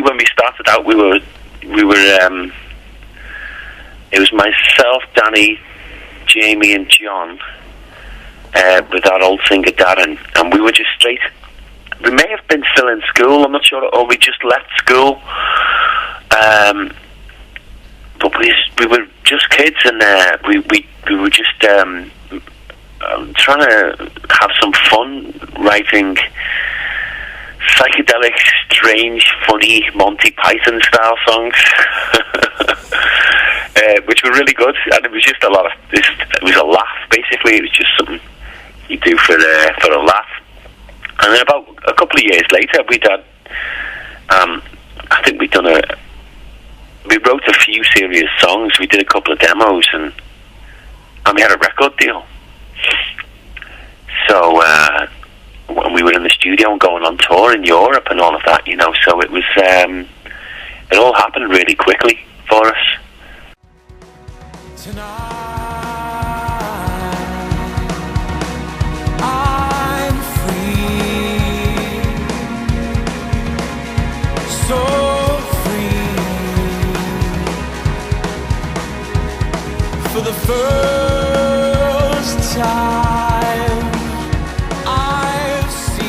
basically when we started out, we were. It was myself, Danny, Jamie, and John, with our old singer Darren, and we were just straight. We may have been still in school, I'm not sure, or we just left school. But we were just kids, and we were just trying to have some fun writing psychedelic, strange, funny Monty Python style songs, which were really good. And it was just it was a laugh, basically. It was just something you do for a laugh. And then about a couple of years later, we'd had, I think we wrote a few serious songs. We did a couple of demos, and we had a record deal. So we were in the studio and going on tour in Europe and all of that, So it was it all happened really quickly for us. Tonight, for the first time I've seen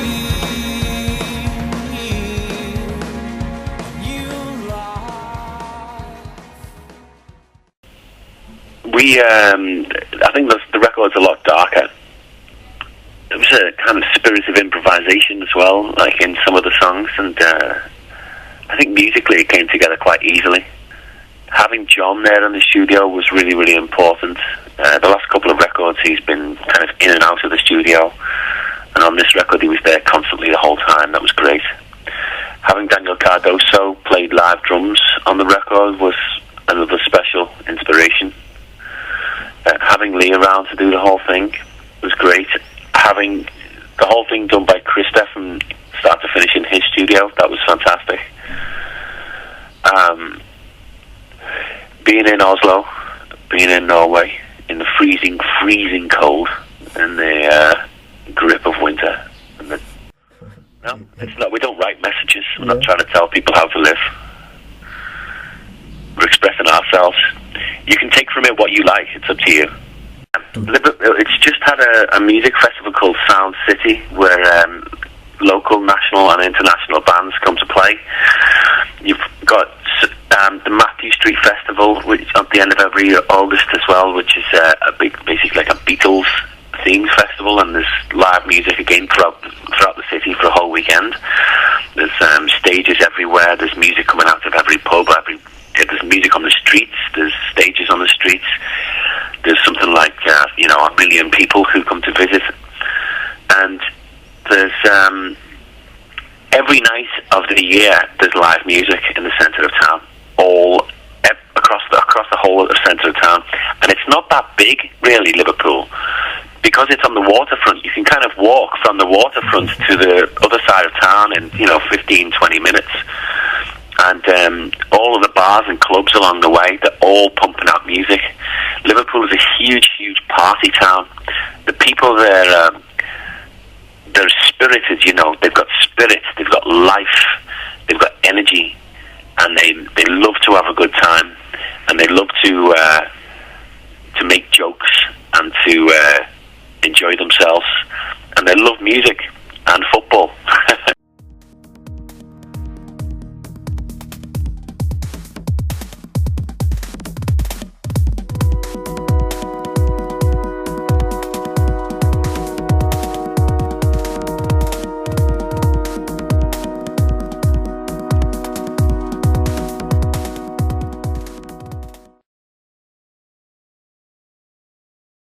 you live. I think the record's a lot darker. It was a kind of spirit of improvisation as well, like in some of the songs, and I think musically it came together quite easily. Having John there in the studio was really, really important. The last couple of records he's been kind of in and out of the studio, and on this record he was there constantly the whole time. That was great. Having Daniel Cardoso played live drums on the record was another special inspiration. Having Lee around to do the whole thing was great. Having the whole thing done by Krista from start to finish in his studio, that was fantastic. Being in Oslo, being in Norway, in the freezing cold, in the grip of winter. No, it's not. We don't write messages. We're not trying to tell people how to live. We're expressing ourselves. You can take from it what you like. It's up to you. It's just had a music festival called Sound City, where local, national, and international bands come to play. You've got the Matthew Street Festival, which at the end of every August as well, which is basically like a Beatles themed festival, and there's live music again throughout the city for a whole weekend. There's stages everywhere. There's music coming out of every pub. There's music on the streets. There's stages on the streets. There's something like 1 million people who come to visit, and there's every night of the year there's live music in the centre of town, all across the whole of the centre of town. And it's not that big, really, Liverpool, because it's on the waterfront. You can kind of walk from the waterfront to the other side of town in 15-20 minutes. And all of the bars and clubs along the way, they're all pumping out music. Liverpool is a huge, huge party town. The people there, they're spirited, they've got spirit, they've got life, they've got energy, and they love to have a good time, and they love to make jokes and to enjoy themselves, and they love music.